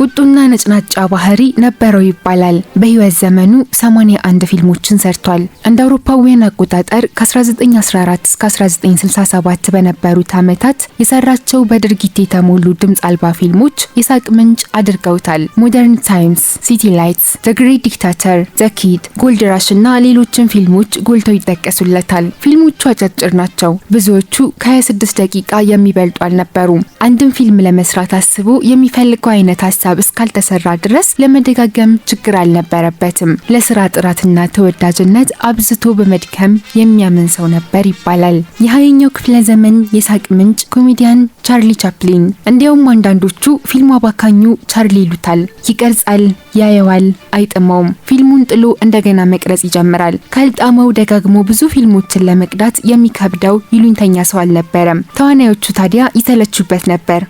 ቁጡና ነጭናጫ ባህሪ ነበረው ይባላል። በህይወት ዘመኑ 81 ፊልሞችን ሰርቷል። እንደ አውሮፓውያን አቆጣጠር ከ1914 እስከ 1967 በነበሩት ዓመታት የሰራቸው በድርጊት የተሞሉ ድምጽ አልባ ፊልሞች የሳቅ ምንጭ አድርገውታል። ሞደርን ታይምስ፣ ሲቲ ላይትስ፣ ዘ ግሬት ዲክታተር፣ ዘ ኪድ፣ ጎልድ ራሽ እና ሌሎችን ፊልሞች ጎልተው ይጠቀሱለታል። ፊልሞቹ አጫጭር ናቸው። ብዙዎቹ ከ26 ደቂቃ የሚበልጡ አልነበሩም። አንድን ፊልም ለመስራት አስቦ የሚፈልገው አይነት ሀሳብ እስካልተሰራ ድረስ ለመደጋገም ችግር አልነበረበትም። ለስራ ጥራትና ተወዳጅነት አብዝቶ በመድከም የሚያምን ሰው ነበር ይባላል። የ20ኛው ክፍለ ዘመን የሳቅ ምንጭ ኮሜዲያን ቻርሊ ቻፕሊን። እንዲያውም አንዳንዶቹ ፊልሙ አባካኙ ቻርሊ ይሉታል። ይቀርጻል፣ ያየዋል፣ አይጥመውም። ፊልሙን ጥሎ እንደገና መቅረጽ ይጀምራል። ካልጣመው ደጋግሞ ብዙ ፊልሞችን ለመቅዳት የሚከብደው ይሉኝተኛ ሰው አልነበረም። ተዋናዮቹ ታዲያ ይሰለቹበት ነበር።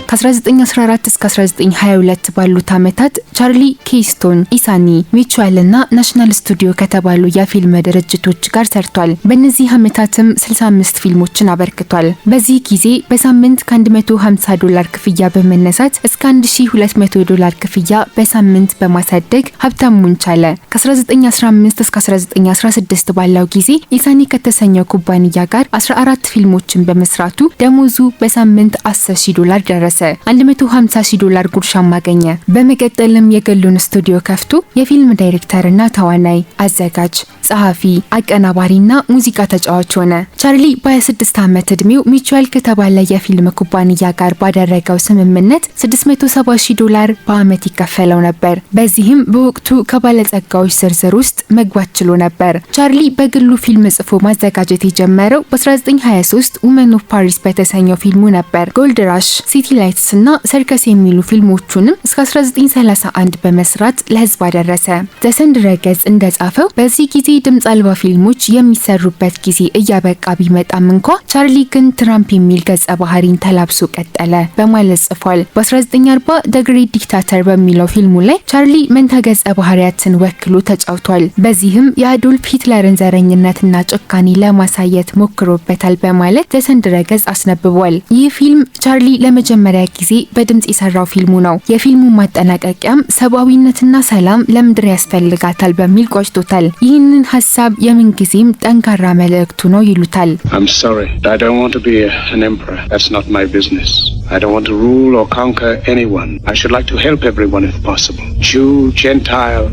ከ1914 እስከ 1922 ባሉት ዓመታት ቻርሊ ኬስቶን፣ ኢሳኒ፣ ሚቹዋል እና ናሽናል ስቱዲዮ ከተባሉ የፊልም ድርጅቶች ጋር ሰርቷል። በእነዚህ ዓመታትም 65 ፊልሞችን አበርክቷል። በዚህ ጊዜ በሳምንት ከ$150 ክፍያ በመነሳት እስከ $1200 ክፍያ በሳምንት በማሳደግ ሀብታም መሆን ቻለ። ከ1915 እስከ 1916 ባለው ጊዜ ኢሳኒ ከተሰኘው ኩባንያ ጋር 14 ፊልሞችን በመስራቱ ደሞዙ በሳምንት $10,000 ደረሰ። $150,000 ጉርሻም አገኘ። በመቀጠልም የግሉን ስቱዲዮ ከፍቶ የፊልም ዳይሬክተርና ተዋናይ፣ አዘጋጅ፣ ጸሐፊ፣ አቀናባሪና ሙዚቃ ተጫዋች ሆነ። ቻርሊ በ26 ዓመት እድሜው ሚቹዋል ከተባለ የፊልም ኩባንያ ጋር ባደረገው ስምምነት $670,000 በአመት ይከፈለው ነበር። በዚህም በወቅቱ ከባለጸጋዎች ዝርዝር ውስጥ መግባት ችሎ ነበር። ቻርሊ በግሉ ፊልም ጽፎ ማዘጋጀት የጀመረው በ1923 ውመን ኦፍ ፓሪስ በተሰኘው ፊልሙ ነበር። ጎልድ ራሽ፣ ሲቲ ላይትስ እና ሰርከስ የሚሉ ፊልሞቹንም እስከ 1931 በመስራት ለህዝብ አደረሰ። ዘሰን ድረገጽ እንደጻፈው በዚህ ጊዜ ድምጽ አልባ ፊልሞች የሚሰሩበት ጊዜ እያበቃ ቢመጣም እንኳ ቻርሊ ግን ትራምፕ የሚል ገጸ ባህሪን ተላብሶ ቀጠለ በማለት ጽፏል። በ1940 ዘ ግሬት ዲክታተር በሚለው ፊልሙ ላይ ቻርሊ መንታ ገጸ ባህሪያትን ወክሎ ተጫውቷል። በዚህም የአዶልፍ ሂትለርን ዘረኝነትና ጭካኔ ለማሳየት ሞክሮበታል በማለት ዘሰን ድረገጽ አስነብቧል። ይህ ፊልም ቻርሊ ለመጀመሪያ ጊዜ በድምጽ የሰራው ፊልሙ ነው። የፊልሙ ማጠናቀቂያም ሰብአዊነትና ሰላም ለምድር ያስፈልጋታል በሚል ቋጭቶታል። ይህንን ሐሳብ የምንጊዜም ጠንካራ መልእክቱ ነው ይሉታል። I'm sorry. I don't want to be an emperor. That's not my business. I don't want to rule or conquer anyone. I should like to help everyone if possible. Jew, Gentile,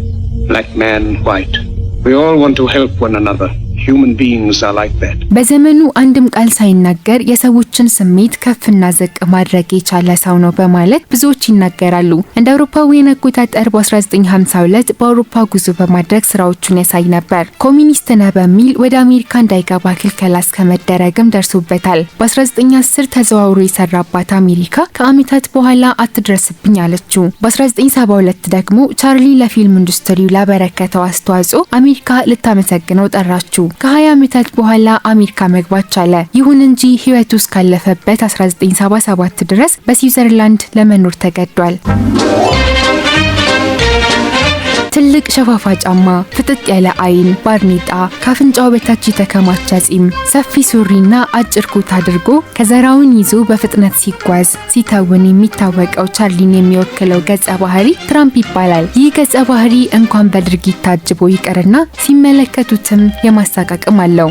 black man, white. We all want to help one another. Human beings are like that. በዘመኑ አንድም ቃል ሳይናገር የሰዎችን ስሜት ከፍና ዝቅ ማድረግ የቻለ ሰው ነው በማለት ብዙዎች ይናገራሉ። እንደ አውሮፓውያን አቆጣጠር በ1952 በአውሮፓ ጉዞ በማድረግ ስራዎቹን ያሳይ ነበር። ኮሚኒስት ነህ በሚል ወደ አሜሪካ እንዳይገባ ክልከላ እስከመደረግም ደርሶበታል። በ1910 ተዘዋውሮ የሰራባት አሜሪካ ከዓመታት በኋላ አትድረስብኝ አለችው። በ1972 ደግሞ ቻርሊ ለፊልም ኢንዱስትሪው ላበረከተው አስተዋጽኦ አሜሪካ ልታመሰግነው ጠራችው። ከ20 ዓመታት በኋላ አሜሪካ መግባት ቻለ። ይሁን እንጂ ህይወቱ እስካለፈበት 1977 ድረስ በስዊዘርላንድ ለመኖር ተገዷል። ትልቅ ሸፋፋ ጫማ፣ ፍጥጥ ያለ አይን፣ ባርኔጣ፣ ካፍንጫው በታች የተከማቸ ጺም፣ ሰፊ ሱሪና አጭር ኮት አድርጎ ከዘራውን ይዞ በፍጥነት ሲጓዝ ሲተውን የሚታወቀው ቻርሊን የሚወክለው ገጸ ባህሪ ትራምፕ ይባላል። ይህ ገጸ ባህሪ እንኳን በድርጊት ታጅቦ ይቀርና ሲመለከቱትም የማሳቃቅም አለው።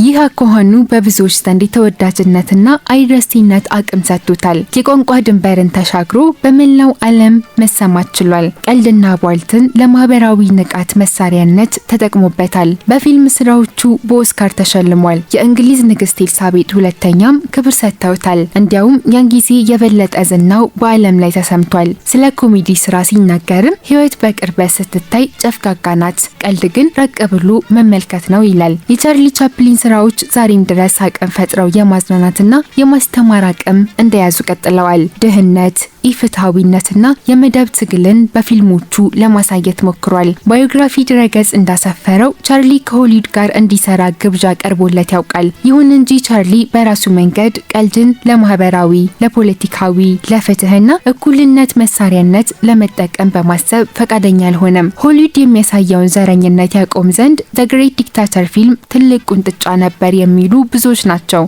ይህ አኳኋኑ በብዙዎች ዘንድ ተወዳጅነትና አይረሴነት አቅም ሰጥቶታል። የቋንቋ ድንበርን ተሻግሮ በመላው ዓለም መሰማት ችሏል። ቀልድና ቧልትን ለማህበራዊ ንቃት መሳሪያነት ተጠቅሞበታል። በፊልም ስራዎቹ በኦስካር ተሸልሟል። የእንግሊዝ ንግስት ኤልሳቤጥ ሁለተኛም ክብር ሰጥተውታል። እንዲያውም ያን ጊዜ የበለጠ ዝናው በዓለም ላይ ተሰምቷል። ስለ ኮሜዲ ስራ ሲናገርም ህይወት በቅርበት ስትታይ ጨፍጋጋ ናት፣ ቀልድ ግን ራቅ ብሎ መመልከት ነው ይላል። የቻርሊ ቻፕሊን ስራዎች ፊልሞች ዛሬም ድረስ አቅም ፈጥረው የማዝናናትና የማስተማር አቅም እንደያዙ ቀጥለዋል። ድህነት፣ ኢፍትሐዊነትና የመደብ ትግልን በፊልሞቹ ለማሳየት ሞክሯል። ባዮግራፊ ድረገጽ እንዳሰፈረው ቻርሊ ከሆሊውድ ጋር እንዲሰራ ግብዣ ቀርቦለት ያውቃል። ይሁን እንጂ ቻርሊ በራሱ መንገድ ቀልድን ለማህበራዊ፣ ለፖለቲካዊ፣ ለፍትህና እኩልነት መሳሪያነት ለመጠቀም በማሰብ ፈቃደኛ አልሆነም። ሆሊውድ የሚያሳየውን ዘረኝነት ያቆም ዘንድ ዘ ግሬት ዲክታተር ፊልም ትልቅ ቁንጥጫ ነበር የሚሉ ብዙዎች ናቸው።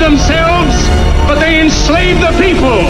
themselves, but they enslave the people.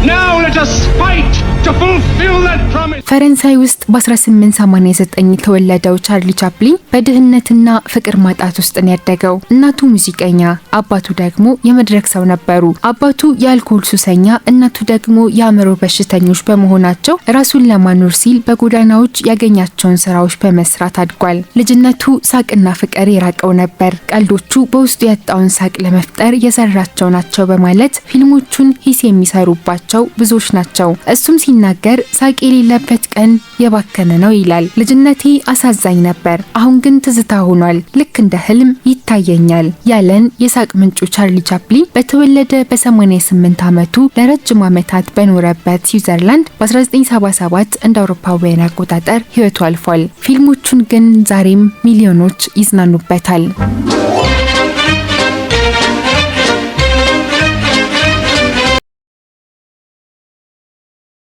Now let us fight to fulfill that promise. ፈረንሳይ ውስጥ በ1889 የተወለደው ቻርሊ ቻፕሊን በድህነትና ፍቅር ማጣት ውስጥ ነው ያደገው። እናቱ ሙዚቀኛ፣ አባቱ ደግሞ የመድረክ ሰው ነበሩ። አባቱ የአልኮል ሱሰኛ፣ እናቱ ደግሞ የአእምሮ በሽተኞች በመሆናቸው ራሱን ለማኖር ሲል በጎዳናዎች ያገኛቸውን ስራዎች በመስራት አድጓል። ልጅነቱ ሳቅና ፍቅር የራቀው ነበር። ቀልዶቹ በውስጡ ያጣውን ሳቅ ለመፍጠር የሰራቸው ናቸው በማለት ፊልሞቹን ሂስ የሚሰሩባቸው ብዙዎች ናቸው። እሱም ሲናገር ሳቅ የሌለበት ቀን የባከነ ነው ይላል። ልጅነቴ አሳዛኝ ነበር፣ አሁን ግን ትዝታ ሆኗል፣ ልክ እንደ ህልም ይታየኛል ያለን የሳቅ ምንጩ ቻርሊ ቻፕሊን በተወለደ በ88 ዓመቱ ለረጅም ዓመታት በኖረበት ስዊዘርላንድ በ1977 እንደ አውሮፓውያን አቆጣጠር ህይወቱ አልፏል። ፊልሞቹን ግን ዛሬም ሚሊዮኖች ይዝናኑበታል።